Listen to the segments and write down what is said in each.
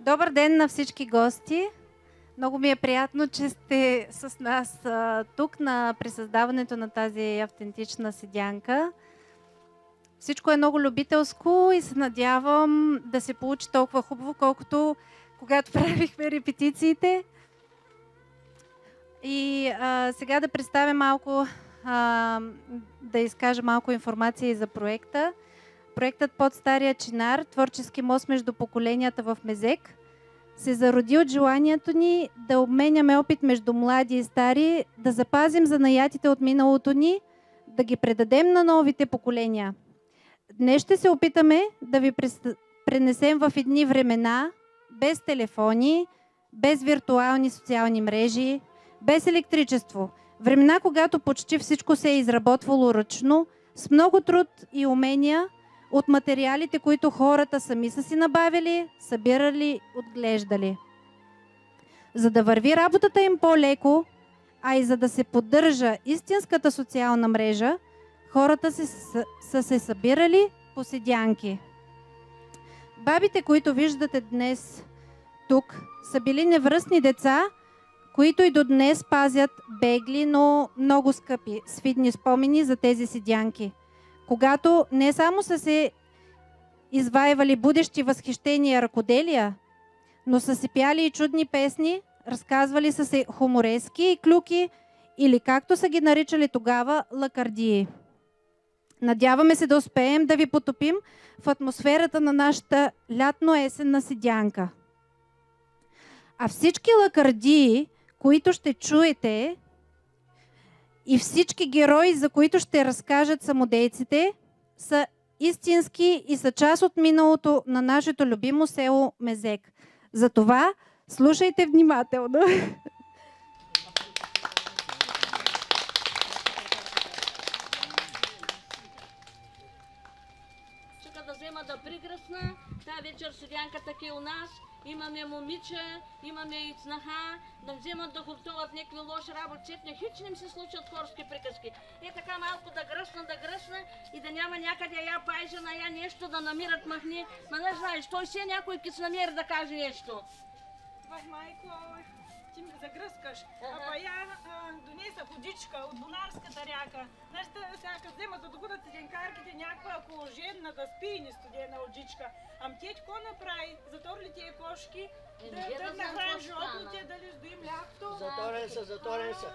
Добър ден на всички гости. Много ми е приятно, че сте с нас тук при създаването на тази автентична седянка. Всичко е много любителско и се надявам да се получи толкова хубаво, колкото когато правихме репетициите. И сега да представя малко, да изкажа малко информация и за проекта. Проектът Под Стария чинар, творчески мост между поколенията в Мезек, се зароди от желанието ни да обменяме опит между млади и стари, да запазим занаятите от миналото ни, да ги предадем на новите поколения. Днес ще се опитаме да ви пренесем в едни времена, без телефони, без виртуални социални мрежи, без електричество. Времена, когато почти всичко се е изработвало ръчно, с много труд и умения, от материалите, които хората сами са си набавили, събирали, отглеждали. За да върви работата им по-леко, а и за да се поддържа истинската социална мрежа, хората са се събирали по седянки. Бабите, които виждате днес тук, са били невръстни деца, които и до днес пазят бегли, но много скъпи, свидни спомени за тези седянки. Когато не само са се изваивали будещи възхищения ръкоделия, но са си пяли и чудни песни, разказвали са се хуморески и клюки, или както са ги наричали тогава, лакардии. Надяваме се да успеем да ви потопим в атмосферата на нашата лятно-есенна седянка. А всички лакардии, които ще чуете, и всички герои, за които ще разкажат самодейците, са истински и са част от миналото на нашето любимо село Мезек. Затова слушайте внимателно. Чека да взема да пригръсна. Тая вечер седянката е у нас. Имаме момиче, имаме и снаха, да вземат да готовят някакви лоши работи. Хич не им се случат хорски приказки. Е така малко да гръсна и да няма някъде я пайжена, я нещо да намират махни. Ма не знаеш, той си някой ки се намери да каже нещо. Вай, майко, ти ми загръскаш. Апа я донеса водичка от Бунарската ряка. Знаеш, сега като вземат да догудат седенкарките някаква жедна да спи и не студена водичка. Ам те какво направи? Затворили тия кошки, да нахрани животните, да ли сдои млякото. Затворен са.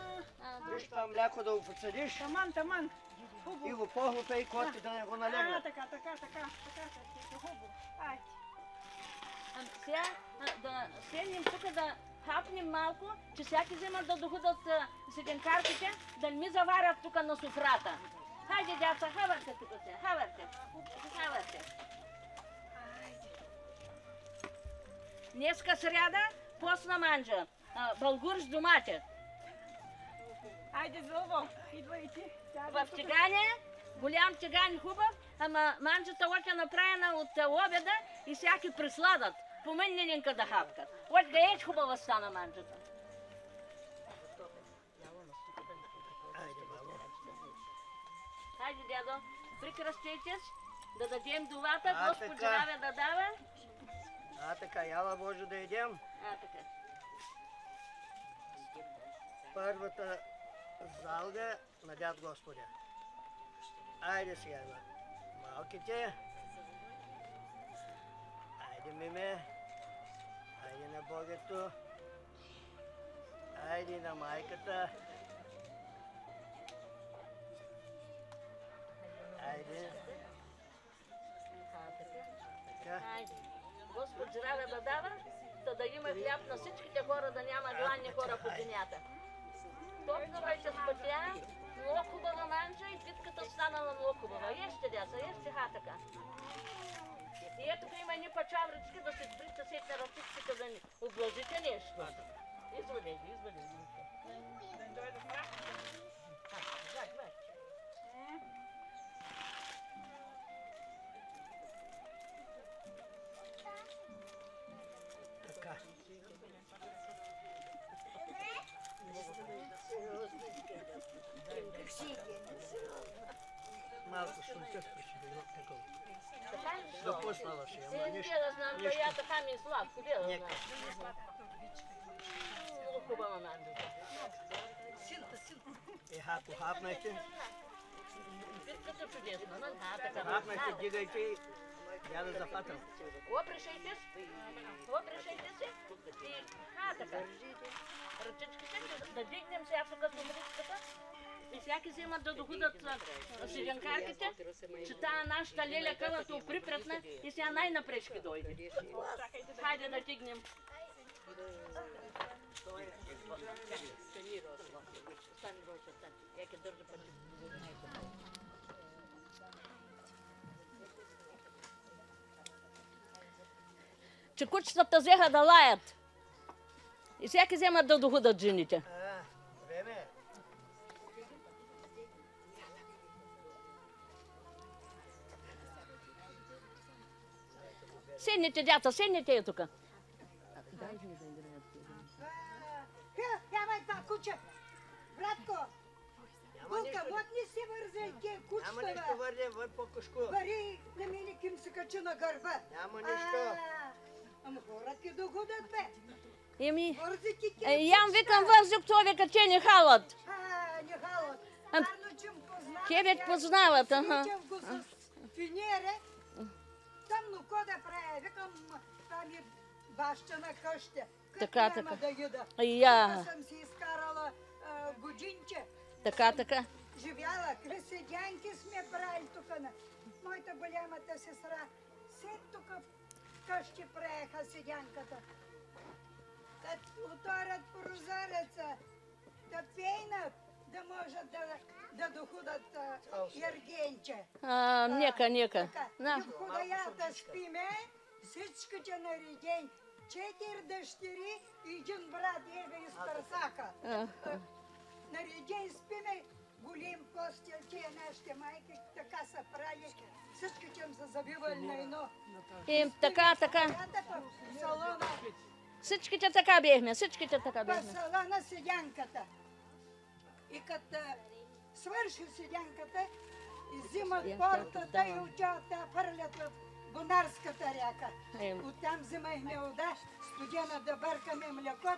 Виж това мляко да го подсъдиш. Таман. И го похлопе и коти да не го налегне. Така, хубаво. Айде. Сега да седнем тук да хапнем малко, че всяки вземат да доходят седенкарките, да не ми заварят тук на суфрата. Хайде, дяца, хавърте тук се, хавърте. Днеска сряда, постна манджа, бългур с домати. Айде, Зълво, идва и ти. В тигане, голям тиган хубав, ама манджата още направена от обеда и всяки присладат. По мен нененка да хапкат. От да еш хубава стана манджата. Хайде, дядо, прикръстете да дадем довата, Господ здраве да дава. Така, яла Боже да идем. Така. Първата залга на дяд Господя. Айде сега, малките. Айде, миме. Айде на Богето. Айде на майката. Айде. Така. Айде. Господ здраве да дава, да има хляб на всичките хора, да няма гладни хора по земята. Точно беше спътя, много хубава манджа и битката станала много хубава. Еште, деца, еште така. И ето има едни пачаврички да се сбрита сетне ръчичките да ни облажите нещо. Извади. Да не дойде в мрак. Така. малко шунчев причина. Така ли защо? Допуснала си, ама нищо. Не да знам, то я така ми е сладко, де да Нека. знам. Много хубава манджата. Ако хапнете, Битката чудесна, нали? Така. хапнете, дигайте и я да зафатам. Опрешайте се и така. Ръчичките да дигнем сега тук сумричката и всяки вземат да доходят седенкарките, че тая нашата леля кълато припретна и сега най-напред ще дойде. Хайде да дигнем. Стани, Роша, стани. Яке държа пъти. Че кучетата взеха да лаят. И всяки вземат да доходят жените. Време е. Седните, дята, седните е тук. Няма това куче! Братко! Булка, вот не се вързай ке Няма нищо кучета! върне, вър по-кашко. Бари на мене ким се качи на гърба! Няма нищо. Ама хора ке догодат бе! Еми, Вързи ке ке ям викам вързи, кто века че не халат. не халат! Арно чем познават! Ке век познават, ага. Сричам го с финере. Там ну кода прави, викам, там е бащина къща. Така, Как няма така. да еда? Я, Тук съм си изкарала годинче. така. Живяла, седянки сме правили тук на моята голямата сестра. Все тук къщи правеха седянката. Да отворят прозореца, да пейнат, да можат да доходят Ергенче. Нека. Така, На. и в худаята спиме, всичките наредени. 4 дъщери и един брат ега из Търсака. Наредени спиме, голем постел, тия нашите майки така са правили. Всичките им са забивали на едно. Така. В салона, Всичките така бехме, в салона седянката. И като свърши седянката, взимат портата и отиват да фърлят в Бунарската ряка. Оттам взимахме вода, студена да бъркаме млеко.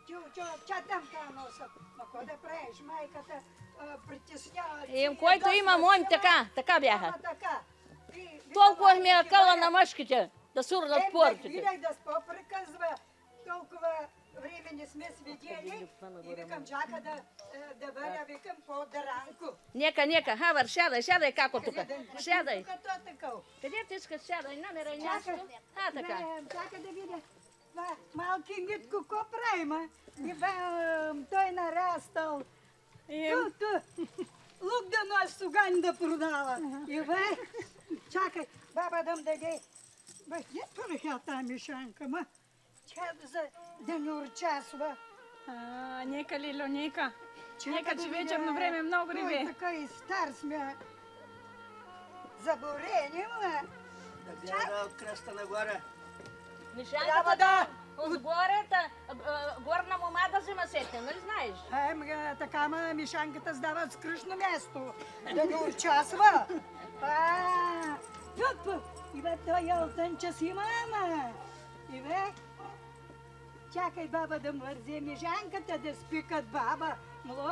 Ти отиват, ча там това носят. Ма какво да правиш? Майката притеснява. Който има мойм, така бяха. Така. Толкова ми е къла на мъжките, да сурнат портите. Видях да споприказва, толкова време не сме свидели и викам, чака да въря, викам по-дранко. Нека, Хавър, сядай како тук. Сядай. Като такъв. Къде ти искаш сядай? Намерай място. Така. Чака да видя. Малки Митко, ко прави, ма? Той нарастал. Лук да нос сугань да продава. И чакай, баба да даде. Не пърха тази мишанка, ма. Тя да не урчасва. Нека, Лило, нека. Нека, че вечерно време много Той рибе. така и стар сме. Заборени, ма. Да гледа от кръста нагоре. Мишанката да отгоре, горна мома да взима сетне, нали знаеш? Така, ма мишанката сдава с кръшно място. Да не участва. И бе, той елтънча си мама. И бе, чакай баба да мързе мишанката да спи кът баба. Мло,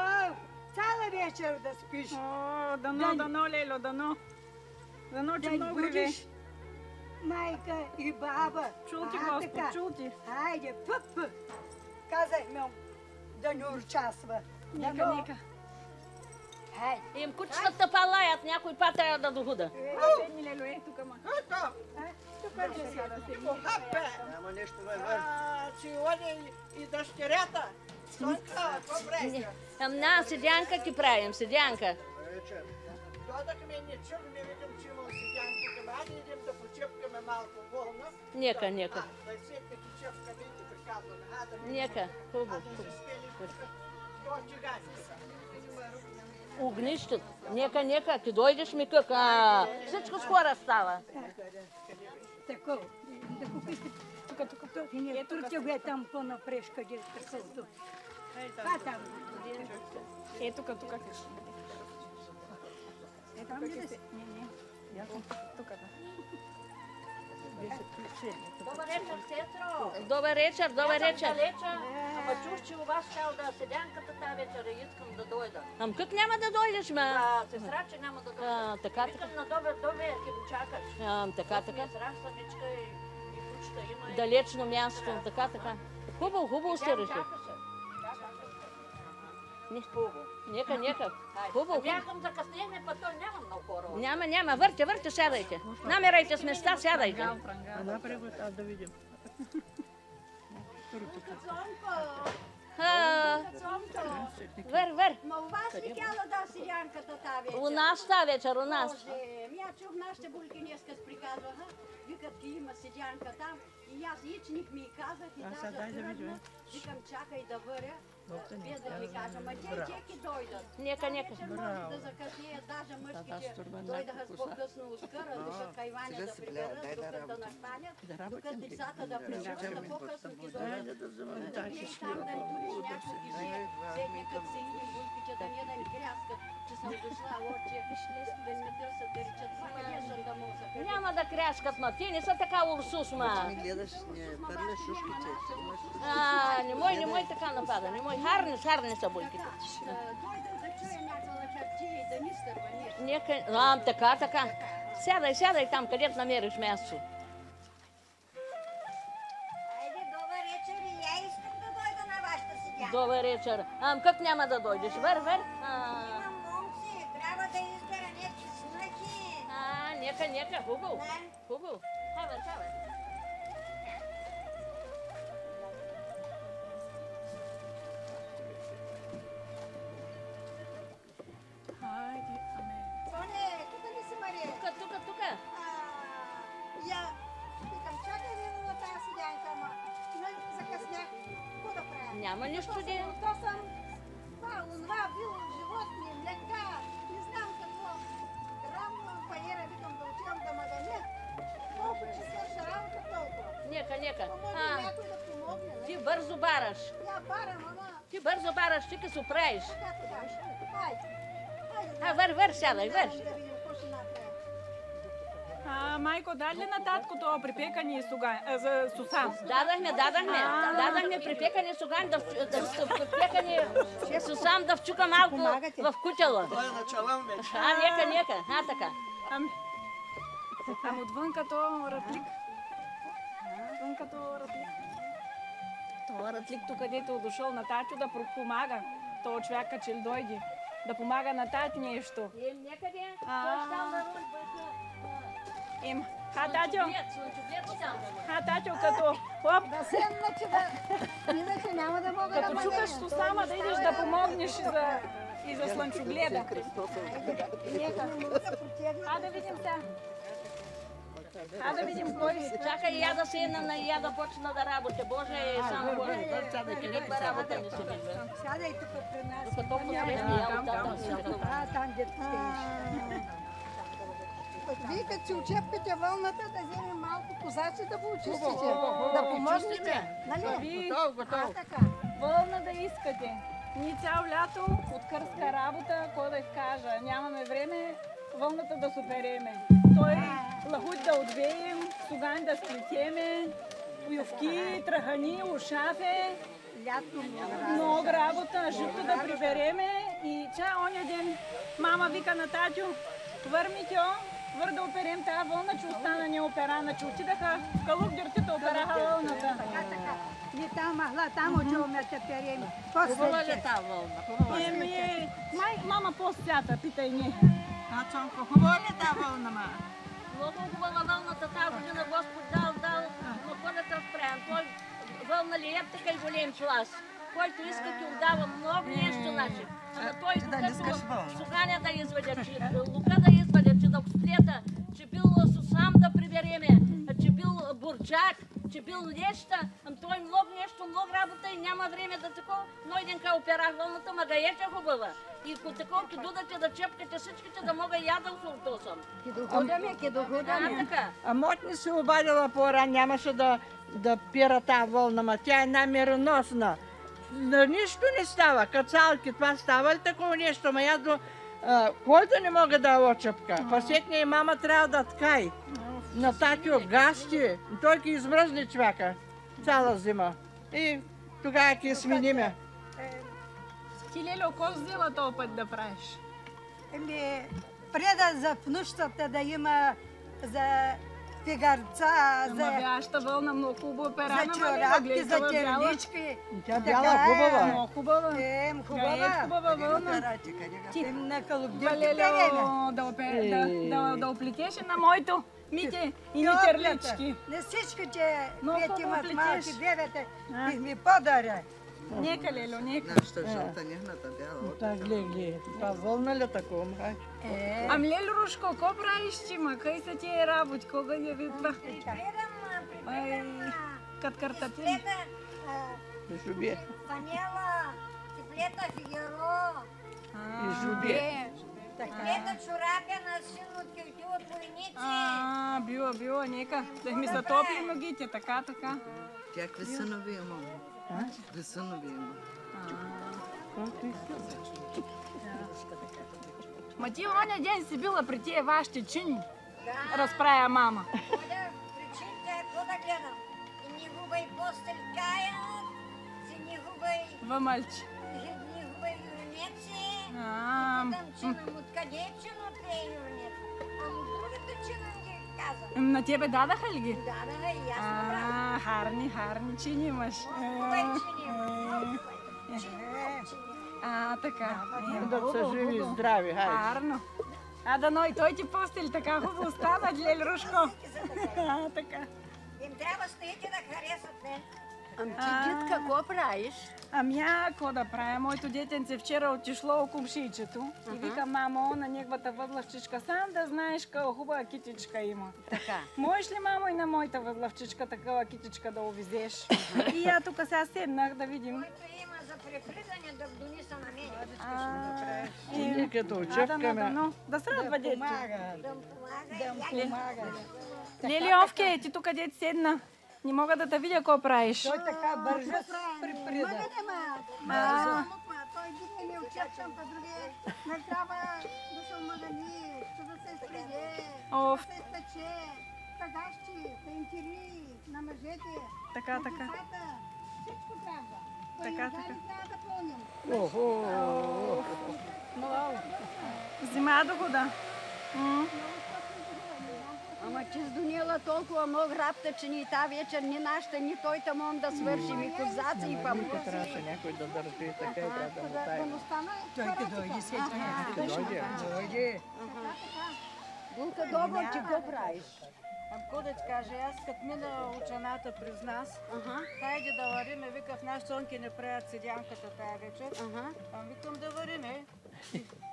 цяла вечер да спиш. О, дано, Лело, дано. Дано, че Да много рибе. будиш майка и баба. Чул ти, Така. Господ, чул ти. Хайде, казай ми да не участва. Нека. Хайде. Им кучетата палаят, някой път трябва да дохода. Седни, Лело, е тук, ма. Тук не сега да се Няма нещо вър. Си оди и дъщерята. Сонка, какво правиш? На седянка ти правим, седянка. Вечер. Додахме ни чугне, видим, че имам седянката. Айде идем да почепкаме малко волна. Нека. Да сетне ки чепкаме и приказваме. Нека, хубаво. Да се стели до чуганите. Огнището. Нека, ти дойдеш ми как. Всичко скоро става. Тако, да купите тук. Турки го е там по-напреш, къде е такова. Там. Е, тук. Там ли да си? Добър вечер, сестро. Добър вечер, добър вечер. Ама чуш, че у вас щял да седянката тази вечер и искам да дойда. Ам как няма да дойдеш, ма? Сестра, че няма да дойда. Така, Викам на добър добре, ке го чакаш. така, така. Сестра, самичка и кучка има. Далечно място, така, така. Хубаво се реши. Нека. Хубаво. Бяхам закъснение, път той няма много хора. Няма. Върте, сядайте. Намерайте с места, сядайте. Да видим. Вър. Ма у вас ли тяла да седянката тази вечер? У нас тази вечер, у нас. Боже, я чух нашите булки днеска приказваха, викат, ки има седянка там. И аз ичник ми казах и даже тръгна. Викам, чакай да въря, без да ми кажа, ма те ки дойдат. Нека. Може да закъснеят, даже мъжките дойдаха с по-късно ускъра, докато кайваня да приберат, докато нахвалят, докато децата да приберат, да по-късно ги дойдат. И там да туриш някакви жие, седни като се идем булките, да не да ни кряскат, че съм дошла, очи, да не търсят да речат, сама нешам да му закарят. Няма да кряскат, ма ти не са така урсус, ма. Гледаш, не пърляш ушките. Не мой така напада, не мой. Харни са булките. Дойдем да чуем някаква хартия и да ни стърва нещо. Така. Сядай там, където намериш място. Айде, добър вечер и я искам да дойда на вашата седянка. Добър вечер. Как няма да дойдеш? Вър. Имам момци, трябва да избера някакви снъки. Нека. Хубаво. Хавър. Соне, тук ли си, Мария? Тук. Я, викам, чакай да на тази седянка, ама закъснях. Какво да правя? Няма нищо де. То съм онова било животни, млека, не знам какво. Равно паера, викам да отивам да маганя. Колко че свърша работа толкова. Нека. Може някой да помогне, Ти не? бързо бараш. Я барам, ама. Ти бързо бараш, ти ка се оправиш. Така. Хайде. Вър, сядай, вър. Да видим какво ще направим. Майко, дали на таткото припекани за сусам? Дадахме припекани суган, припекани сусам да вчука малко в кутела. Той е началам вече. Нека. Така. Ам отвън като ратлик. Това ратлик тук, където е дошъл на тачо да помага. Това човек, че ли дойде. Да помага на тати нещо. Някъде? Татьо, като хоп, Да седна, че да... Иначе няма да мога да като маганя. чукаш сусама да идеш да помогнеш и за слънчогледа. Да видим сега. Да видим кой. Чакай, я да седна и я да почна да работя. Боже, само Боже. Никаква работа не се вижда. Сядай тук при нас. Докато Там дето стоиш. Вие като си очепкате вълната, да вземем малко козаци да го очистите. Да помогнете. Нали? Готов. Така. Вълна да искате. Ние цяло лято от кърска работа, кой да кажа, нямаме време вълната да супереме. Той лахут да отвеем, суган да сплетеме, уювки, трахани, ушафе. Лято Много работа, жито да прибереме и оня ден мама вика на татю, върмитьо, да оперем тази вълна, че остана неоперана, че отидаха в Калук дюртите, операха вълната. Ние там отиваме да перем. Хубава ли та вълна? Мама по-свята, питай ни. Цонко, хубава ли та вълна, ма? Много хубава вълната тази година Господ дал, но кой да те разправям? Той вълна ли е така и голем пласт. Който иска ти отдава много нещо наше. Ама той като суганя да извадя, че лука да извадя, че да сплета, че бил сусам да прибереме, че бил бурчак, че бил неща, той много работа и няма време да такова. Но един ка операх вълната, ма гаете хубава. И ако такова ки дудате да чепкате всичките, да мога я да усуртосам. Ки догодаме. Така. А мотни се обадила по-ран, нямаше да пира тази вълна, ма тя е една мироносна. Но нищо не става, кацалки, това става ли такова нещо, ма аз който не мога да очапка. Посекне и мама трябва да ткай. На такива гасти. Той ки измръзне човека цяла зима. И тогава ки смениме. Ти, Лело, какво взела този път да правиш? Преда за внущата да има за фигарца, Ама за бяща вълна много хубава перана, чорапки, за чернички. Тя бяла хубава. Много хубава. Хубава. Хубава вълна. На калубдирки Валело, да оплетеше на моето Мите и ни терлички. Не всички, че Много пет хубаво имат малки плетеш. бебета, бих ми подаря. Нека, Лело, нека. Нашата жълта, нехната бяла. Та, гледай, това вълна ли такова, мрак? Ами, Лело Рушко, какво правиш ти, ма? Кой са тия работи? Кога не видва? Ай, кът картатин. И жубе. Фанела, циплета Фигаро, И жубе. циплета чорапя на син от кюльти от войници. Било, нека. Да ми затопли ногите, така. Тя какви синови има? Какви синови има? Ма ти оня ден си била при тия вашите чини. Разправя мама. Ходя, причинка, какво да гледам? И ни губай постель каят, си ни губай, Вамалчи. ни губай юрнеци. Ам, Питам чинам, откъде е чино те юрнеци? Ама другата чинам ги казвам. На тебе дадаха ли ги? Да, и аз направя. Харни чини имаш. Губай чини. Така. Да са живи и здрави, хайде. Харно. Дано и той ти постели така хубаво стана, Леле Рушко. Така. Им трябва стоите да харесат, не? Ами ти, дитка, какво правиш? Ами какво да правя? Моето детенце вчера отишло у кумшичето и вика, мамо, на неговата възлавчичка, сам да знаеш каква хубава китичка има. Така. Можеш ли, мамо, и на моята възлавчичка такава китичка да увезеш? И я тук сега седнах да видим. Който има за препридане да донеса на мен. Ние като очевкаме. Да се радва дете. Да му помага. Лели Овке, ти тук дете седна. Не мога да те видя какво правиш. Той така бържа с приприда. Той дитне ми очепчам, па другия не трябва да се омагани, да се изпреде, да се изпече, тагащи, пентири на мъжете, Така. на децата, всичко трябва. Така. Трябва да пълним. Взима дохода. Ама ти сдонила толкова много работа, че ни та вечер, ни нашата, ни той тамон да свърши, ми козаци и памуци. Трябваше някой да държи така и трябва да му дай. Той ке дойде сега. Дойде. Булка добър, ти какво правиш? Какво да ти кажа, аз като мина учената през нас, хайде да вариме, вика в наши сонки не правят седянката тая вечер. Викам да вариме.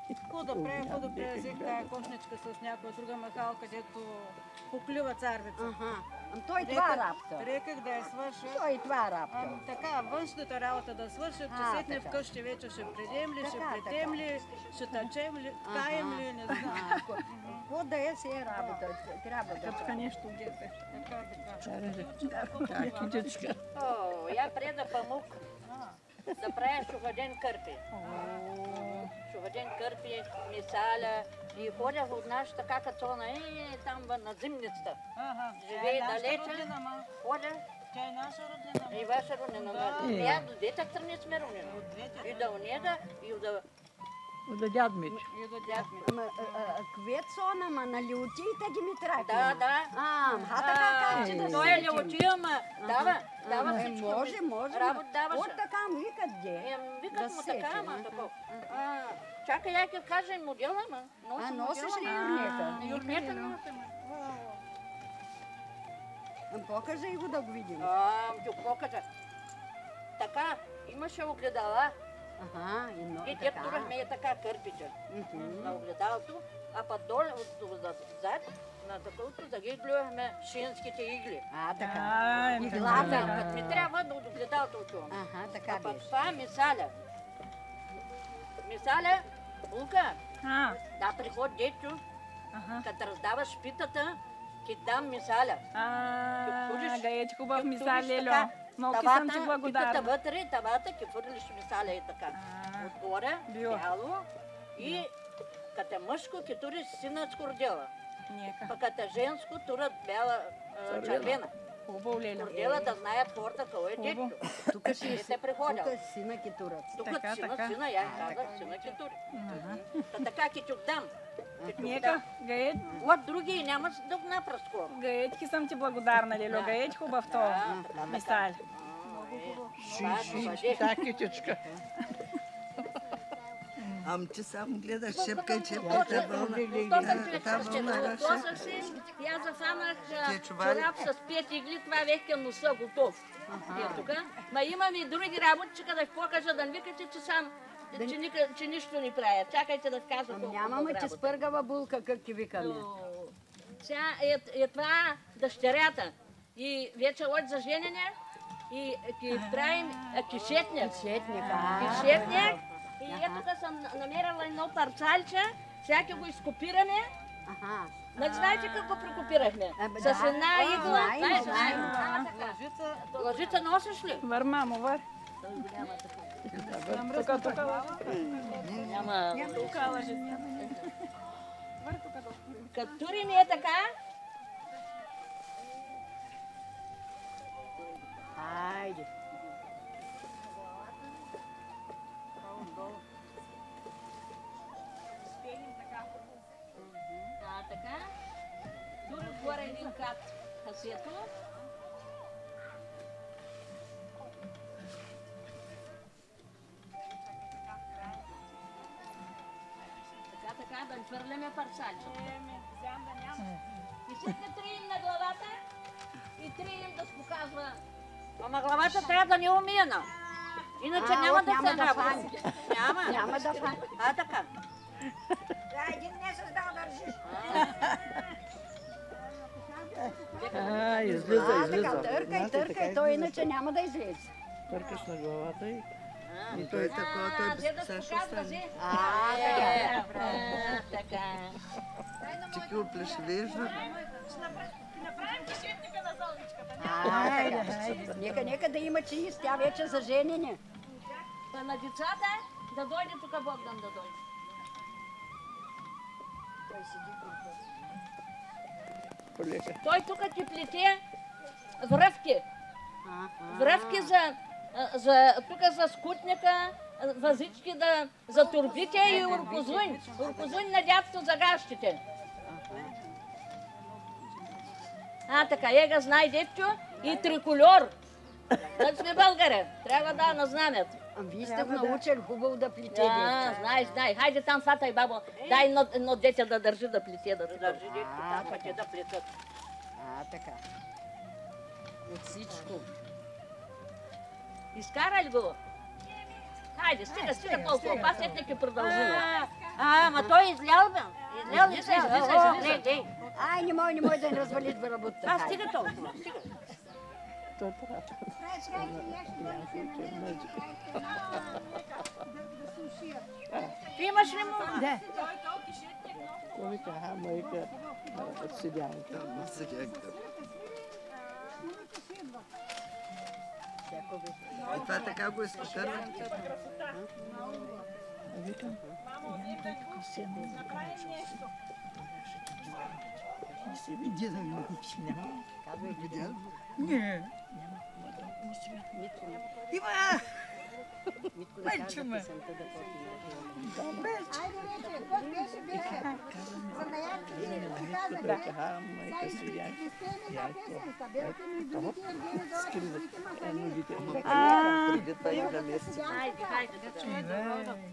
Какво да правя, взех тая кошничка с някоя друга махалка, дето поклюва царвица. Той това работа. Реках да я свърша. Той това работа. Така, външната работа да свършат, че седне вкъщи вече ще предем ли, ще плетем ли, ще тъчем ли, каем ли, не знам. Какво да е си работа? Трябва да Така нещо дете. Китичка. О, я преда памук да правя шугаден кърпи. Шугаден кърпи, мисаля. И ходях от нашата какацона, там на зимницата. Живее далече. Ходя. Тя е наша роднина. И ваша роднина. Ние до двете страни сме роднина. И да унеда, и да... Да дяд Мич. И до дяд ми. Кветсона, ма на лютиите ги ми трябва. Да. Така как че да Той е леотия, ма дава всичко. Може. Работа даваше. От така му викат де. Викат му така, ама тако. Чакай, я ке кажа и модела, ма. Носиш ли юрнета? Юрнета нося, ма. Покажи го да го видим. Ти покажа. Така, имаше огледала. И те турахме така кърпича на огледалото, а па долу отзад на такова загиглюхме шинските игли. Така. Иглата, като ми трябва да от огледалото отивам. Така А па беше. това мисаля. Мисаля, булка, да приход дечо, като раздаваш питата, ти дам мисаля. Гаеч хубав мисал, Лело. Много Тавата, съм ти благодарна. питата вътре, тавата, ке фърлиш мисаля и така. Отгоре, бяло и Като е мъжко, ки тури синацко родила. Пък като е женско, турат бяла червена. Хубаво, Леля. Родила да знаят хората кой е детето. Тук си се приходят. Тук сина ки турат. Тук сина, я казах, сина ки тури. Така ки чук дам. Нека, Гаед. Вот други няма да напръско. Гаедки съм ти благодарна, Лелю. Гаед хубав то мисал. Да, китичка. Ам ти само гледаш шепка и чепката вълна. Отложах си, и аз зафанах чорап с 5 игли, това вех носа готов. Ма имам и други работи, да ви покажа, да не викате, че сам, че нищо не правя. Чакайте да казвам колко Нямаме ти спъргава булка, как ти викаме. Сега е това дъщерята. И вече от за женене и ти правим кишетняк. Кишетняк. И ето съм намерила едно парцалче, сега го изкопираме. Не знаете как го прекопирахме? С една игла. Лъжица носиш ли? Вър, мамо, вър. Тук Няма. Тук лъжица. Като тури ми е така. Айде. Така. Тури отгоре един кат хасето. Така, да хвърляме парцалче. И сега 3 им на главата и 3 им да се показва. Ама главата трябва да не е умиена. Иначе няма да се работи. Няма да фани. Така. Един месец да държиш. Излиза. Търкай, той иначе няма да излезе. Търкаш на главата и... И той такова, той безпосечно стане. Така. Ти ки оплешивееш, Направим кишетника на зълничката. Нека да има чист, тя вече за женене. Па на децата да дойде тук Богдан да дойде. Той тук ти плете връвки. Връвки тук за скутника, вазички за турбите и уркозунь. Уркозунь на дядство за гащите. Така, ега знай детчо и трикольор. Да сме българи, трябва да на знамят. Вие сте научили хубаво да плете дете. Знай. Хайде там, фатай, бабо. Дай едно дете да държи да плете. Да държи детето, там пътя да плетат. Така. От всичко. Изкарали го? Хайде, стига толкова. Па след нека продължим. Ама той излял бе. Излял. Ай, не мой да не развалит бе работа. Стига толкова. Стига. Ти имаш ли му? Да. Вика, майка, седянка. И това така го изкушава. Викам, не се види да ми няма. Казвай, видял? Не. Има! Мальче ме! Айде вече, какво беше? За наядките, казах, майка си яка. една песенка, белите ми другите ергени долу, другите махали. Преди това има месец. Хайде.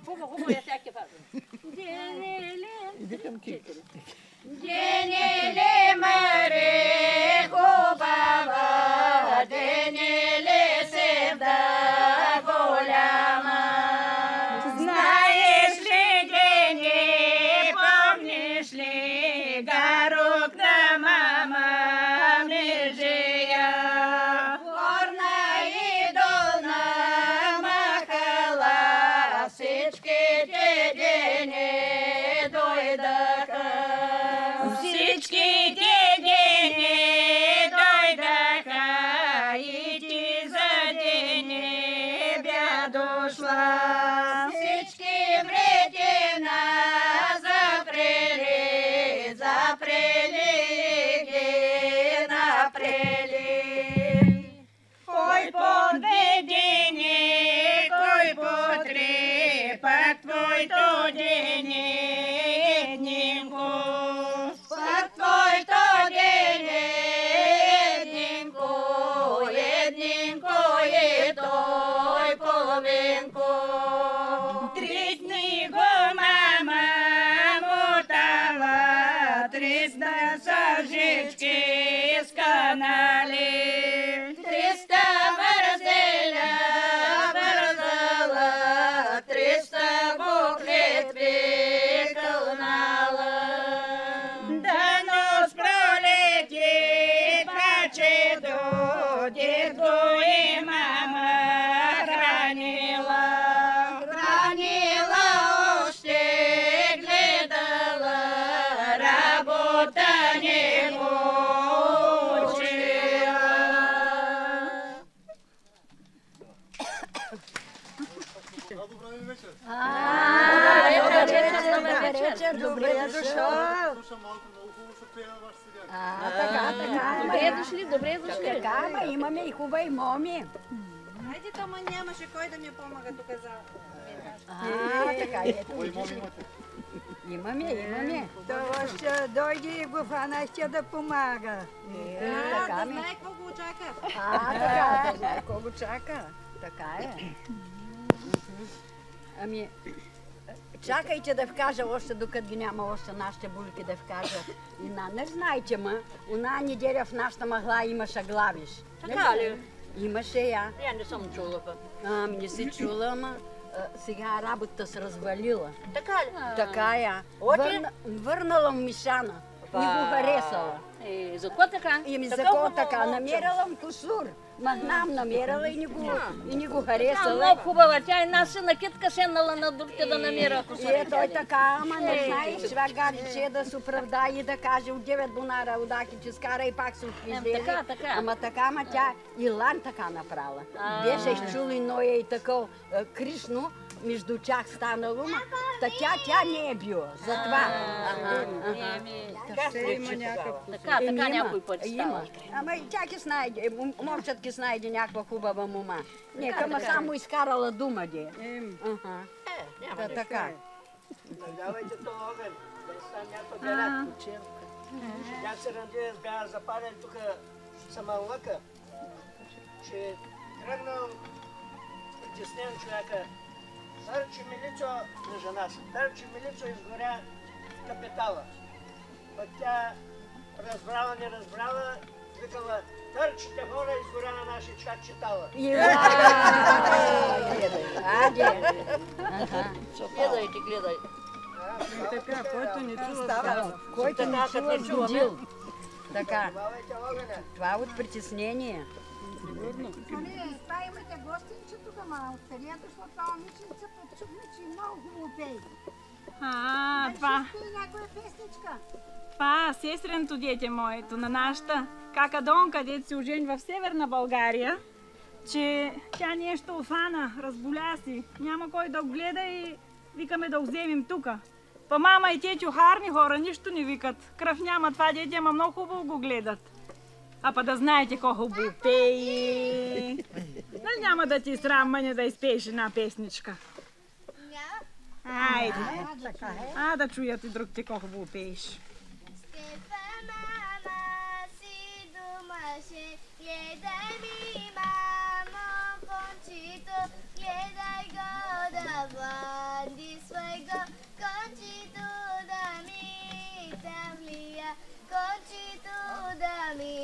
Хубаво я всяки паза. Викам ки. Денеле маре хубава, денеле седа голяма. Знаеш ли, Дене, помниш ли гарук на мама Межия? Горна и долна махала, всичките Дене дойдаха. Всичките Дене дето и мама хранила, хранила още гледала, работа не учила. Добре дошъл. Добре дошли, добре дошли. Така, имаме и хубави моми. Хайде, тома нямаше кой да ми помага тук за... Така, ето видиш ли? Имаме. Това ще дойде и го фана, ще да помага. Да знае какво го очака. Така, да знае какво го чака. Така е. Ами, чакайте да вкажа още, докато ги няма още нашите булки да вкажа. Не знаете, она неделя в нашата махла имаше главиш. Така ли? Имаше я. Я не съм чула пък. Ами не си чула, ама сега работата се развалила. Така ли? Така я. Върнала Мишана. Не го харесала. За какво така? За какво така? Намерила кусур. Махнам намерила и не го харесала. Много хубава. Тя една сина китка седнала на другите да намира кусур. Той така, ама не знаеш, човек гадиче да се оправда и да каже от 9 бонара удаки, че скара и пак се отпиздели. Ама така, тя и Лан така направила. Беше изчули Ноя и такова Кришно, между тях станало, тя не е била. Затова. Има някакъв така някой път става. Ама и тя ки знайде, момчет ки знайде някаква хубава мума. Нека ма само изкарала дума, де. Така. Давайте то огън, да стане някаква бяла кучерка. Тя се ради, бях запален тук самалъка. Ще тръгнал притеснен човека. Търчи милицо на жена си. Търчи милицо изгоря в капитала. Пък тя разбрала, не разбрала, викала, търчите хора изгоря на нашия чат читала. Гледай. Така, който не чува, който не чува, сгодил. Така. Това от притеснение. Това имате гостинче тук, ма откъде е дошло това момиченце, чухме, че много хубаво пее. Това. Ще пее някоя песничка. Това сестреното дете моето на нашата какадонка, дете се ожени в Северна България, че тя нещо офана, разболя си. Няма кой да го гледа и викаме да го вземем тука. Па мама и тетю харни хора нищо не викат. Кръв няма това дете, ама много хубаво го гледат. А па да знаете колко хубаво пее. Нали няма да ти срам, мъня, да изпееш една песничка? Айде. Да чуят и другите колко хубаво пееш. Гледай ми, мамо, кончито, гледай го да влади своего, кончито да ми тавлия, кончито да ми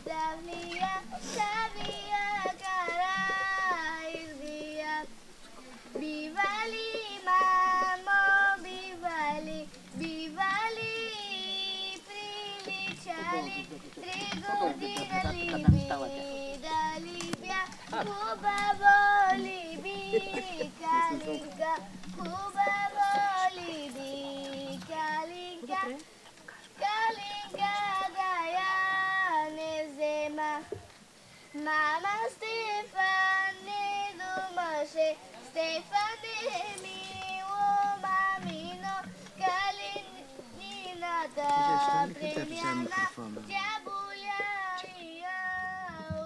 тавлия, тавлия кара избия. Бивали, мамо, бивали, приличали, 3 години да либя, хубаво либи, калинка, хубаво либи, калинка, калинка да я не взема. Мама Стефан не думаше, Стефан е мило мамино, калинината премяна, тя боля и я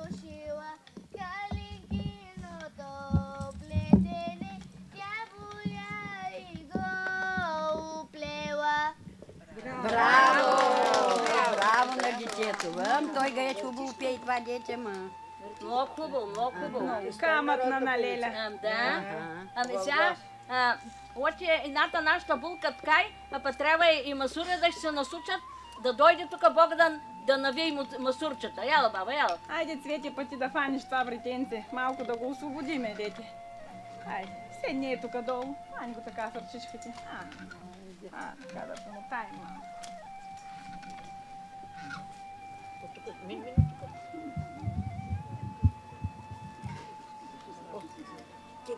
ушила, калинкиното плетене, тя боля и го уплела. Браво! Браво на детето! Той гайче хубаво пее това дете, ма. Много хубаво. Камътна на Леля. Да. Ами сега, още едната нашата булка ткай, а па трябва и масури да ще се насучат, да дойде тук Богдан да навие масурчета. Яла, баба, яла. Айде, Цвети, пъти да фаниш това вретенце. Малко да го освободиме, дете. Айде, седни е тук долу. Ани го така с ръчичките. Така да помотаем малко.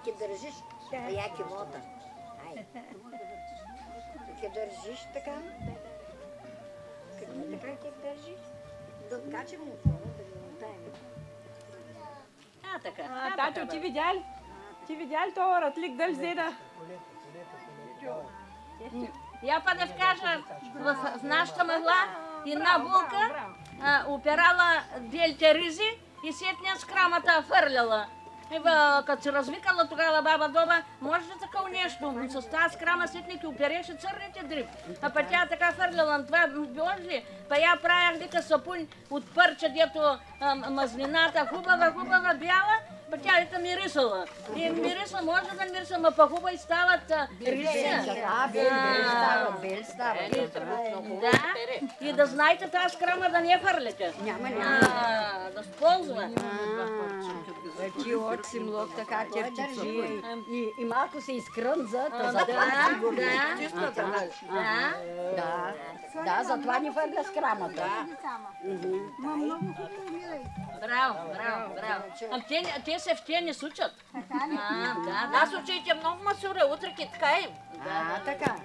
ки държиш, а я кивота. Ай. Ки държиш така. Така ки държиш. Да откачем му това, да го мотаем. Така. Татьо, ти видя ли? Ти видя ли това ратлик дали взе да? Я па да вкажа, в нашата мъгла една булка опирала белите ризи и сетня с крамата фърляла. Като се развикала тогава баба Доба, може ли такова нещо? С тази скрама сетник и опереше църните дриб. А па тя така фърляла на това, може па я правях вика сапун от пърча, дето мазнината хубава, бяла, па тя вика мирисала. И мириса, може да мириса, ма па хубави стават риси. Бел стават. Да, и да знаете тази скрама да не фърлите. Няма. Да сползва. Ти от си млок така тя държи и малко се изкрънза, то затова да, затова ни фърля с крамата. Браво. Те се в те не сучат. Нас учите много масура, утре ки така им. Така.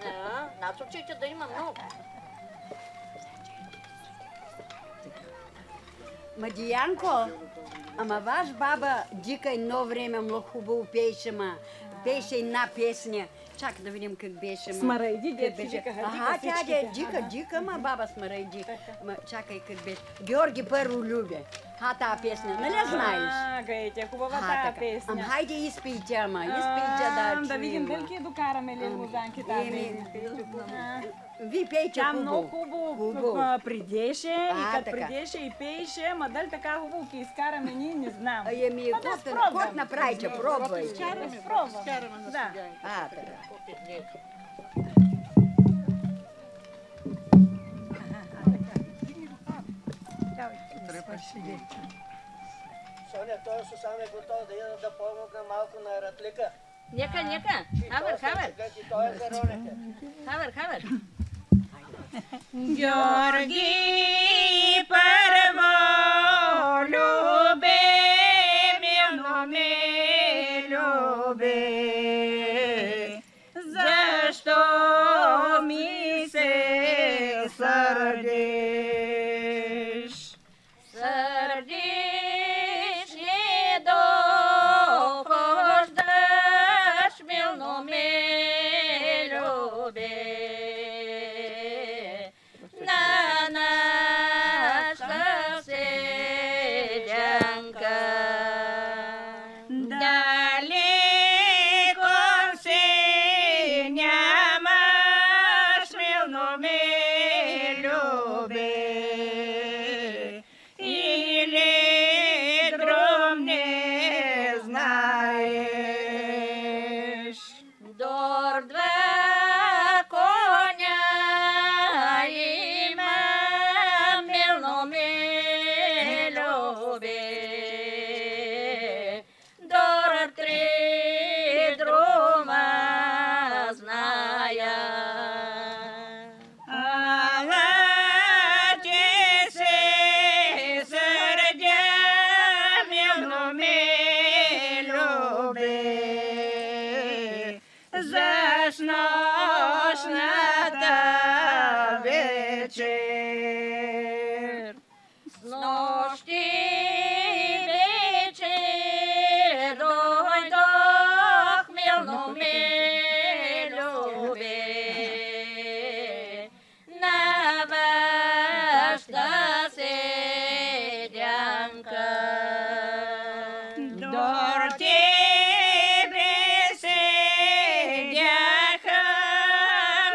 Нас учите да има много. Мадиянко, ама ваш баба Дика едно време много хубаво пееше, пееше една песня. Чакай да видим как беше. Смарайди, дет си викаха. Ага, тя е Дика, ма баба Смарайди. Чакай как беше. Георги първо любе. Тая песня, нали знаеш? Гайте, хубава тая песня. Хайде изпейте, изпейте да чуем. Да видим дали ки докараме ли лозанки тази. Ви пейте хубаво. Тя много хубаво придеше и като придеше и пееше, ама дали така хубаво ки изкараме ние, не знам. Кот направите, пробвай. Ще пробвам. Да. Така. Соня, той Сусана е готов да иде да помогна малко на ратлика. Нека. Хавер. Той е за Ронека. Хавер. Георги първо любе, милно ме любе, защо ми се сърдиш? Сърдиш и дохождаш, милно ме любе. На нашата седянка. Далеко се нямаш, милно ме любе, или друг не знаеш. Дор два коня има, милно ме любе. Дор три друма зная. Ала ти се сърдя, милно ме любе, за снощната вечер. С нощи вечер дойдох, милно ме любе, на вашата седянка. Дор тебе седяха,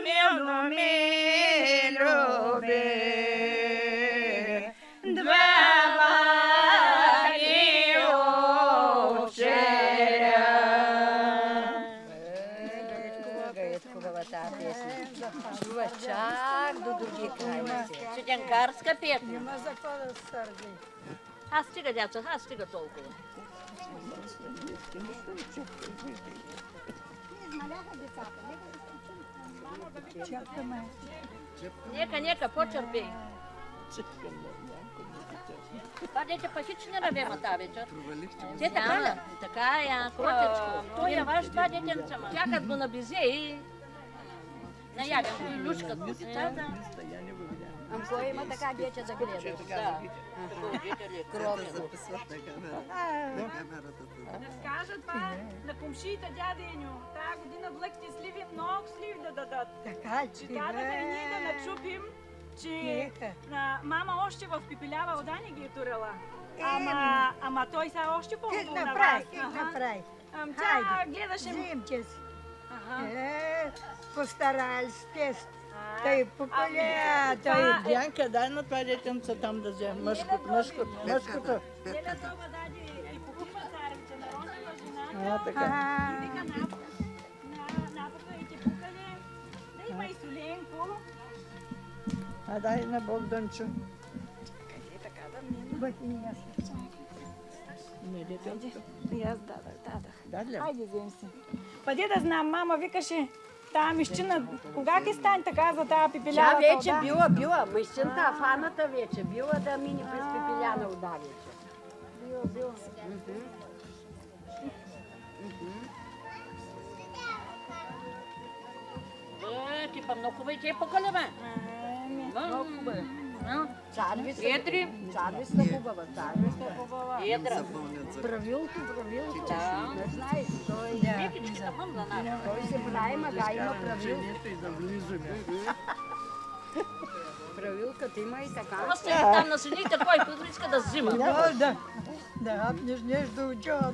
милно ме любе, два мали овчаря. Хубава тази песня. Чува чак до други край. Седянкарска песня. Нема за какво да се сърди. Аз стига, дяца, аз стига толкова. Измаляха децата. Нека, почерпи. Това дете па хич не равема та вечер. Провалихте го. Те така ли? Така е, кротечко. Той е ваш това детенце. Тякат го наблизе и наявям го и люшкат го децата. Кой има така дете да гледа? Да. Такова дете ли? Цята записват на камерата. Да скажат това на комшиите, дяденю. Тая година блъките сливи, много сливи да дадат. Така, Че дадаха и ние да начупим, че мама още в пипилява вода не ги е турила. Ама той сега още по-хубаво на вас. Как направи? Тя гледаше... Вземте си. Постарали сте. Той поколя, той... Янка, дай на това детенце там да вземе. Мъжкото. Деля това даде и покупа царевица на родната жена. Така. И вика напъка и ти пукали. Да има и соленко. Дай на Богданчо. Така да мине. Не, детенцето. И аз дадах. Даде ли? Хайде, взем си. Паде да знам, мама викаше, тая мещина, кога ке стане така за тая пипилява? Тя вече била. Мъщинта, фаната вече била да мини през пипиляна вода вече. Била. Ти па много хубаво и те поколя, бе. Много хубаво. Едри. Царвиста хубава, царвиста хубава. Едра. Правилото. Да. Не знаеш, той... Викичката мъм за нас. Той се прави, мага има правило. Правилката има и така. Още там на сините, който иска да взима. Да хапнеш нещо от джоба.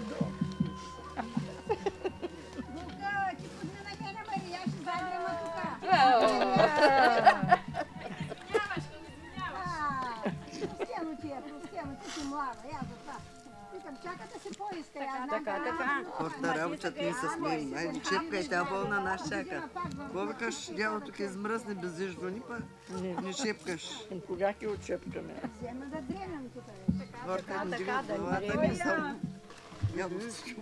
Ти подни на мене, Мария, ще заеднема тука. Простено, ти си млада, я за това. Викам, чака да се поиска, я знам. Така. Хората работят, ние се смеем. Айде, чепкай, тя болна нас чака. Какво викаш, дялото ке измръсне без иждони, па не шепкаш. Кога ке отчепкаме? Взема да дремем тук. Хората им дигат главата, не само. Ядовци.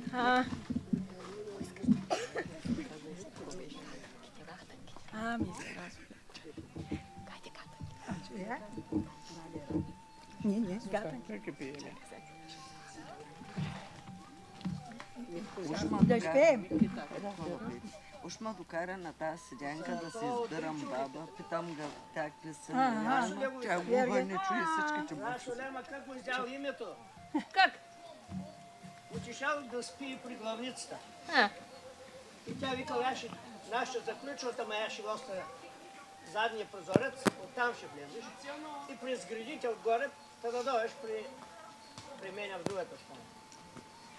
Не, гатък. Да спеем. Уж ма докара на тази седянка да си избирам баба. Питам ga тя какви са наясно. Тя губа не чуе всичките букви. Шолема, как го издял името? Как? Отишъл да спи при главницата. И тя вика, аз ще заключват, ама аз ще оставя задния прозорец, оттам ще влезеш. И през градите отгоре, да дойдеш при мен в другата стана.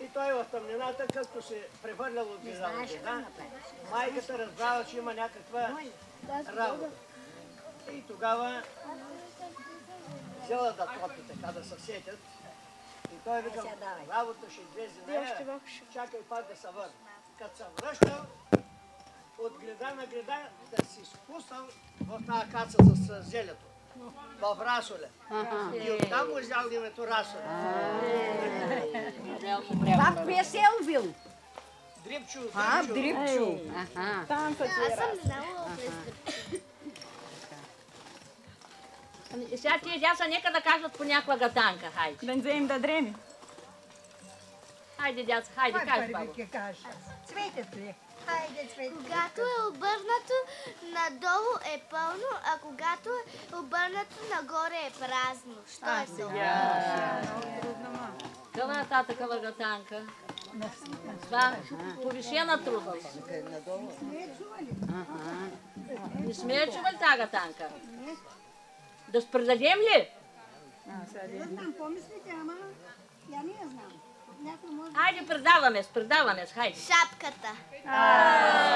И той в тъмнината, като се превърлял от града на града, майката разбрала, че има някаква работа. И тогава взела да топи, така да се сетят. И той вика, работа ще излезе нея, чакай пак да се върне. Като съм връщал, от града на града да си спуснал в тази каца с зелето. В Расоле. И оттам му взял името Расоле. Това в Пресел бил? Дрипчо. Дрипчо. Там са ти Аз съм минала през И сега тия дяца нека да кажат по някаква гатанка, хайде. Да вземем да дреме. Хайде, дяца, хайде, кажи, бабо. Цветят ли? Хайде, Цвети. Когато е обърнато надолу е пълно, а когато е обърнато нагоре е празно. Що е това? Къла нататък гатанка. Това повишена трудност. Не сме чували тази гатанка. Да спредадем ли? Не знам, помислите, ама я не я знам. Хайде, предаваме, хайде. Шапката.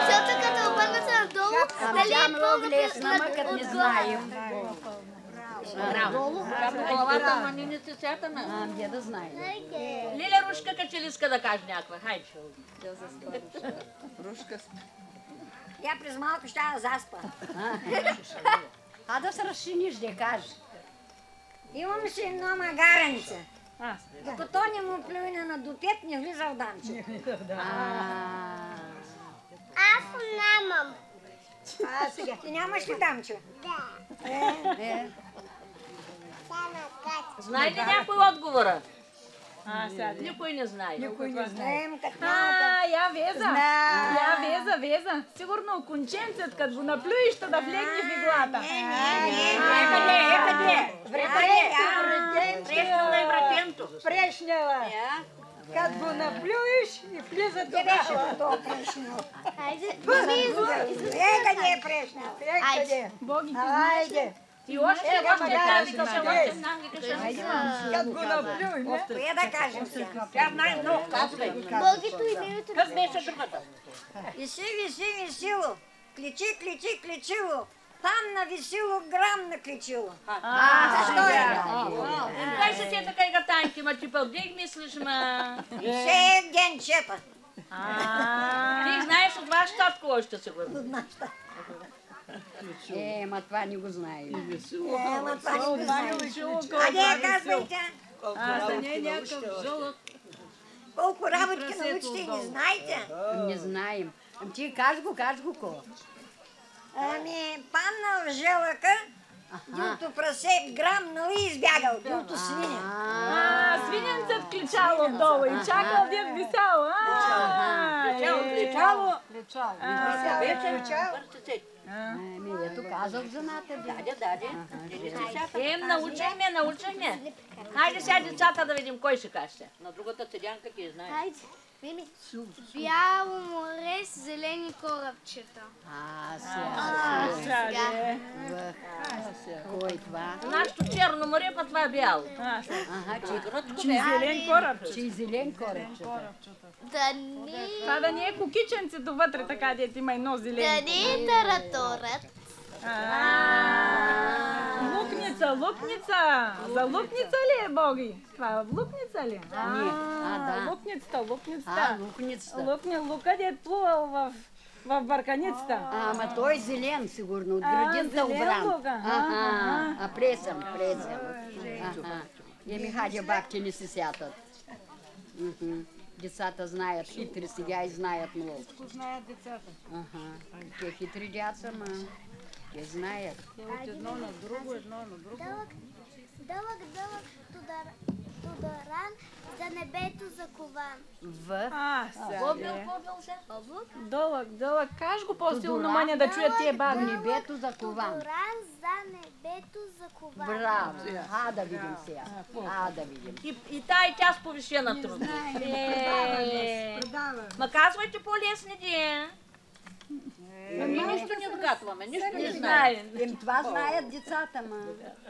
Защото като обърнато надолу, нали е пълно не знаем. Браво. Главата, ама ние не се сятаме. Ние да знаем. Лиля Рушка каче ли иска да каже някаква? Хайде. Рушка. Я през малко ще да заспа. А да се разшиниш, да кажеш. Имам си едно магаранце. Докато не му плюйне на допет, не влиза в дамче. Аз нямам. Сега. Ти нямаш ли дамче? Да. Знае ли някой отговора? Никой не знае. Никой не знаем как Я Веза. Сигурно конченцът, като го наплюиш, ще да влегне в иглата. Прешняла. Като го наплюиш и влиза тогава. Къде е прешняла? Къде? Айде. И още кажи, Като го наплюй, не? Коя да кажем сега? Тя най-много казвай. Богито името. Как беше другата? Висило. Кличило. Там на висило грам на кличило. Кой са тия така и гатанки, ма ти пълдих мислиш, ма... Все генчета. Ти знаеш от ваша татко още сигурно. Ма това не го знаем. Къде казвайте? Колко работки научите не знаете? Не знаем. Ти кажеш го ко. Ами, панна в желъка, дилто прасе грамнал и избягал, дилто свиня. Свиненцът кличал отдолу и чакал дед висял. Кличало. Ето казах жената. Научихме. Хайде сега децата да видим кой ще каже. На другата седянка ти знае. Хайде. Мими. Бяло море с зелени корабчета. Сега. Кой това? Нашето черно море, па това е бяло. Зелен корабчета. Това да не е кукиченцето вътре, така дете има едно зелено. Да не е тараторът. Лукница. За лукница ли е, Боги? Това лукница ли? Лукницата. Лука де е плувал в барканицата. Ама той е зелен, сигурно, от градинта обран. Пресъм. Еми хаде бабки не се сятат. Децата знаят, хитри сега и знаят много. Знаят децата. Те хитри деца, ма те знаят. От едно на друго. Дълъг тодаран, за небето закован. Дълъг. Кажи го по-силно, маня, да чуят тия баби. Небето закован. Тодаран за небето закован. Браво. Да видим сега. Да видим. И тя с повишена трудност. Ма казвайте по-лесни ди. Ние нищо не отгатваме, нищо не знаем. Това знаят децата, ма.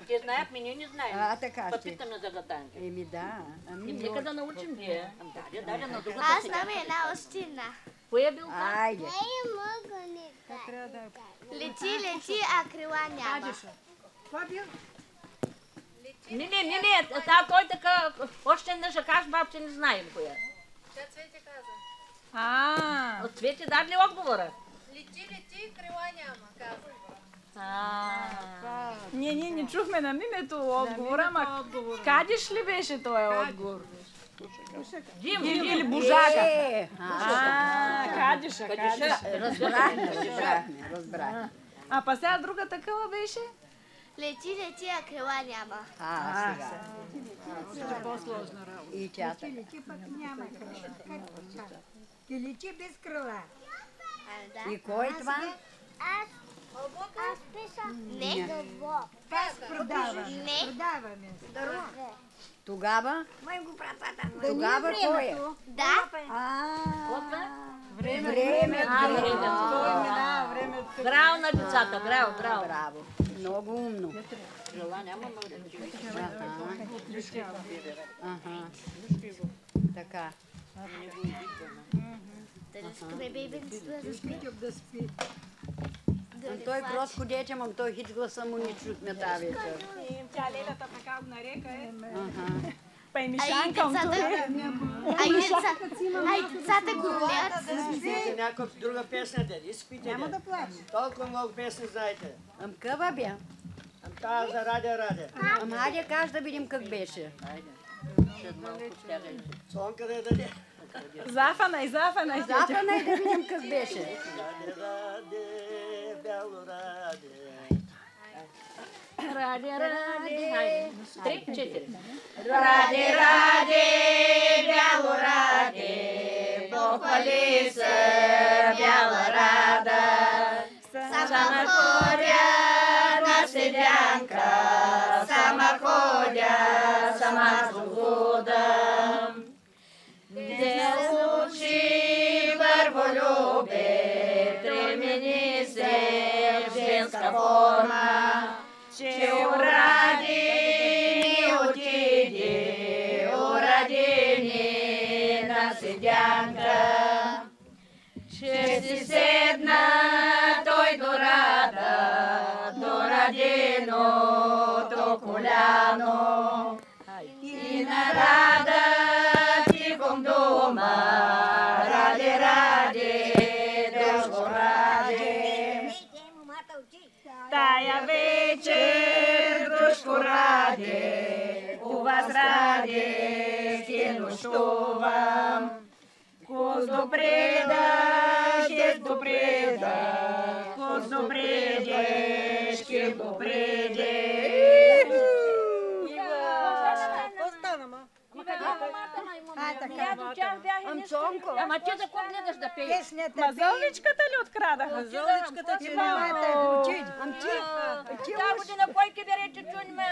Те знаят, ние не знаем. Така ще. Питаме за гатанки. Нека да научим ние. Даде на другата Аз знам една община. Кое е бил това? Айде. Лети, а крила няма. Това бил? Не, той така, още не ще кажеш, бабче, не знаем коя. Тя Цвети каза. От Цвети даде ли отговора? Лети, крила няма, каза. Ние не чухме на мимето отговора, ама кадиш ли беше този отговор? Дим или бужака? Кадиша. Разбрахме. А па сега друга такава беше? Лети, а крила няма. Сега. По-сложна работа. И тята. Лети пък няма крила. И лети без крила. И кой това? Аз пиша. Не. Как продава? Не. Продаваме. Тогава? Тогава кой е? Да. Времето. Браво на децата, браво. Браво. Много умно. Крила няма, но Така. Да спи. Той кротко дете, мам той хич гласа му не чухме тази вечер. Тя лелята така го нарека е. Па и Мишанка, Ай, децата говорят. Спите някаква друга песня, дали спите? Няма да плаче. Толкова много песни знаете. Ам къва бе? Ам тази за Радя. Ам хайде кажа да видим как беше. Сонка да я даде. Зафанай. Зафанай да видим как беше. Раде, бяло раде. Ради, хайде. 3, 4. Ради, ради, бяло ради, похвали се, бяла рада. Сама ходя на седянка, сама ходя, сама заблудам. Де учи върволюбе, премени се в женска форма, че уради ни отиде, уради ни на седянка, че си седна той до рада, до радиното коляно и на рада тихом дома, ради, ради, дружко ради. Тая вечер, дружко ради, у вас ради ще нощувам. Коз допреда, ще допреда, коз допреде, ще допреде. Ама ти за кого гледаш да пееш? Мазълничката ли открадаха? Мазълничката ти Та година кой ке бере чучуньма?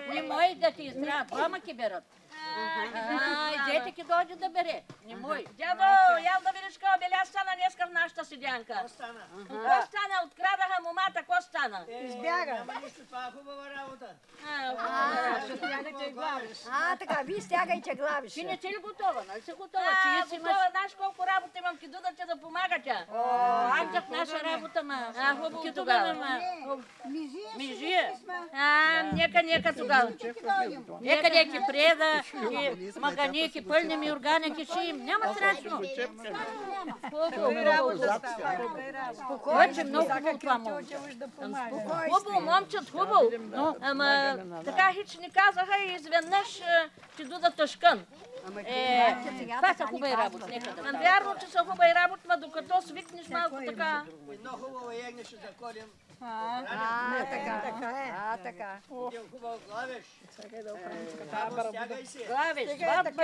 Не мой да ти изтря, двама ке берат. Дете ке дойде да бере, не мой. Дядо, ял да видиш какво беля стана днеска в нашата седянка. Ко стана? Ко стана? Открадаха момата, ко стана? Избяга. Това е хубава работа. Така, вие стягайте глави. Ти не си ли готова? Нали си готова? Ти си готова, знаеш колко работа имам, ки дудате да помагате. Анчак наша работа, ма. Хубаво тогава. Мижия. Нека тогава. Нека преда, маганики, пълними органики ще им. Няма страшно. Спокойно, много хубаво това момче. Хубаво, момчет, хубаво. Ама така хич ни казаха и изведнъж ти дуда тъжкан. Това са хубави работи. Вярно, че са хубави работи, но докато свикнеш малко така. Едно хубаво ягне ще заколим. Така. Хубаво главиш. Стягай се. Главиш, сватба.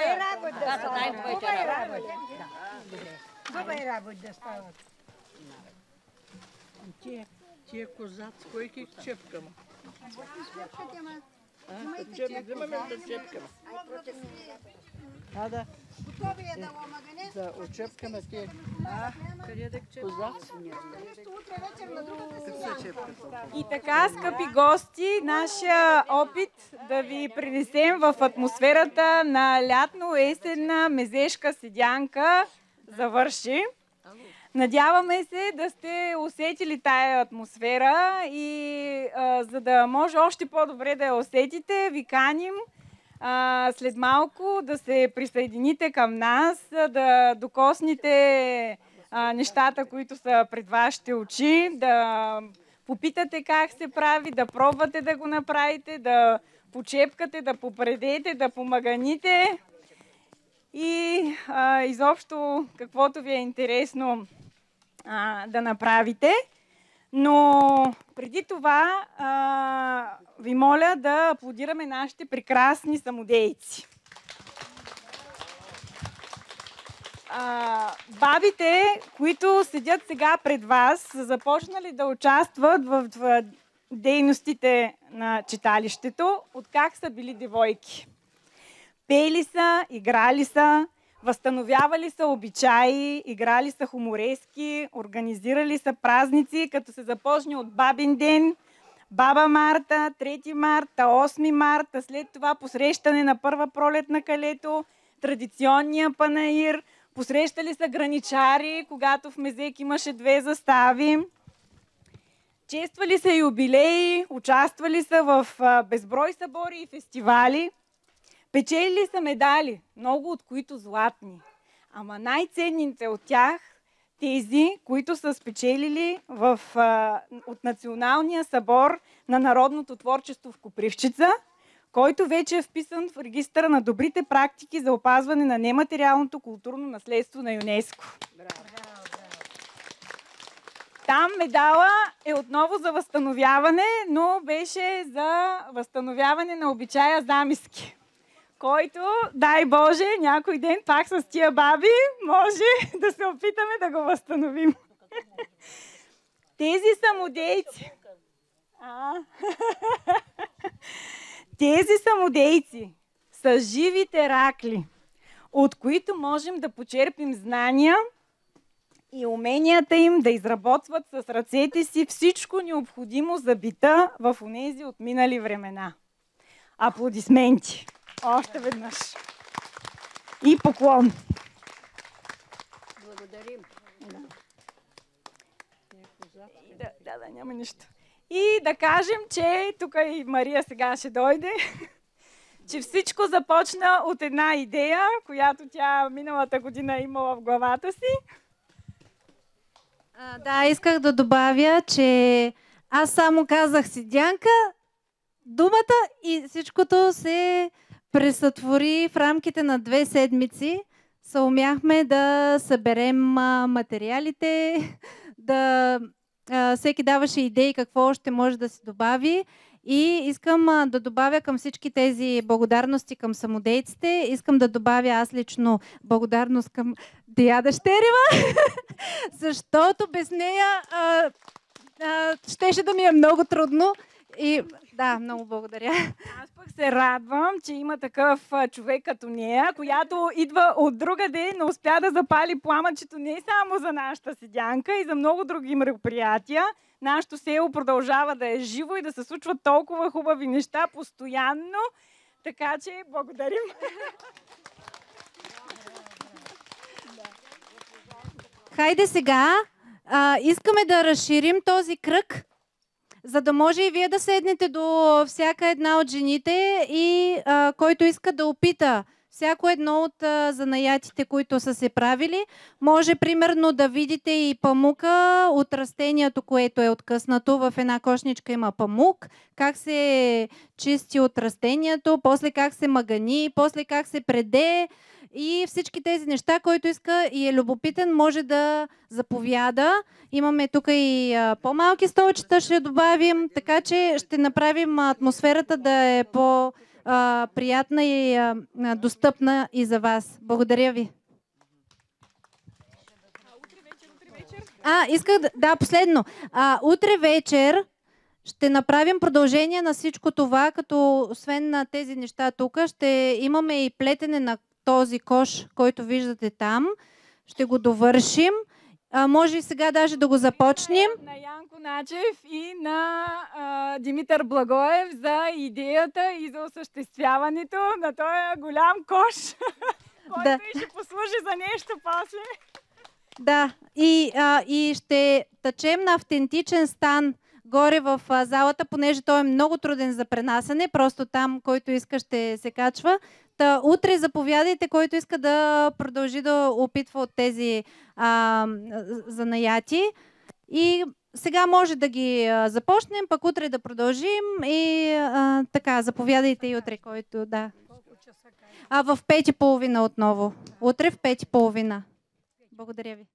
Това са най-хубавите работи. Хубави работи да стават. Тия козаци, кой ги чепкама? Да. Готови е да омагане? Да, очепкаме тия. Къде да козаци? Утре вечер на другата седянка. И така, скъпи гости, нашия опит да ви принесем в атмосферата на лятно-есенна мезешка седянка завърши. Надяваме се да сте усетили тая атмосфера и за да може още по-добре да я усетите, ви каним след малко да се присъедините към нас, да докоснете нещата, които са пред вашите очи, да попитате как се прави, да пробвате да го направите, да почепкате, да попредете, да помаганите и изобщо каквото ви е интересно да направите. Но преди това ви моля да аплодираме нашите прекрасни самодейци. Бабите, които седят сега пред вас, са започнали да участват в дейностите на читалището, откак са били девойки. Пели са, играли са, възстановявали са обичаи, играли са хуморески, организирали са празници, като се започне от Бабин ден, Баба Марта, 3 марта, 8 марта, след това посрещане на първа пролет на калето, традиционния панаир, посрещали са граничари, когато в Мезек имаше 2 застави. Чествали са юбилеи, участвали са в безброй събори и фестивали. Печелили са медали, много от които златни. Ама най-ценните от тях, тези, които са спечелили от Националния събор на народното творчество в Копривщица, който вече е вписан в регистъра на добрите практики за опазване на нематериалното културно наследство на ЮНЕСКО. Там медала е отново за възстановяване, но беше за възстановяване на обичая замиски, който, дай Боже, някой ден пак с тия баби може да се опитаме да го възстановим. Тези самодейци, тези самодейци са живи теракли, от които можем да почерпим знания и уменията им да изработват с ръцете си всичко необходимо за бита в онези отминали времена. Аплодисменти! Още веднъж! И поклон! Благодарим. Да, няма нищо. И да кажем, че тук и Мария сега ще дойде, че всичко започна от една идея, която тя миналата година имала в главата си. Да, исках да добавя, че аз само казах седянка, думата и всичкото се пресътвори в рамките на 2 седмици. Съумяхме да съберем материалите, всеки даваше идеи какво още може да се добави. И искам да добавя към всички тези благодарности към самодейците, искам да добавя аз лично благодарност към Дея Дъщерева, защото без нея щеше да ми е много трудно. И да, много благодаря. Аз пък се радвам, че има такъв човек като нея, която идва от другаде, но успя да запали пламъчето не само за нашата седянка и за много други мероприятия. Нашето село продължава да е живо и да се случват толкова хубави неща постоянно. Така че благодарим. Хайде сега, искаме да разширим този кръг, за да може и вие да седнете до всяка една от жените и който иска да опита всяко едно от занаятите, които са се правили. Може примерно да видите и памука от растението, което е откъснато. В една кошничка има памук, как се чисти от растението, после как се магани, после как се преде и всички тези неща, който иска и е любопитен, може да заповяда. Имаме тук и по-малки столчета, ще добавим, така че ще направим атмосферата да е по-приятна и достъпна и за вас. Благодаря ви. Исках да, последно. Утре вечер ще направим продължение на всичко това, като освен на тези неща тук, ще имаме и плетене на този кош, който виждате там. Ще го довършим. Може и сега даже да го започнем. На Янко Начев и на Димитър Благоев за идеята и за осъществяването на този голям кош, който и ще послужи за нещо после. Да, и ще тъчем на автентичен стан горе в залата, понеже той е много труден за пренасене, просто там, който иска, ще се качва. Та, утре заповядайте, който иска да продължи да опитва от тези занаяти. И сега може да ги започнем, пък утре да продължим и така, заповядайте и утре, който да. В 5:30 отново. Утре в 5:30. Благодаря ви.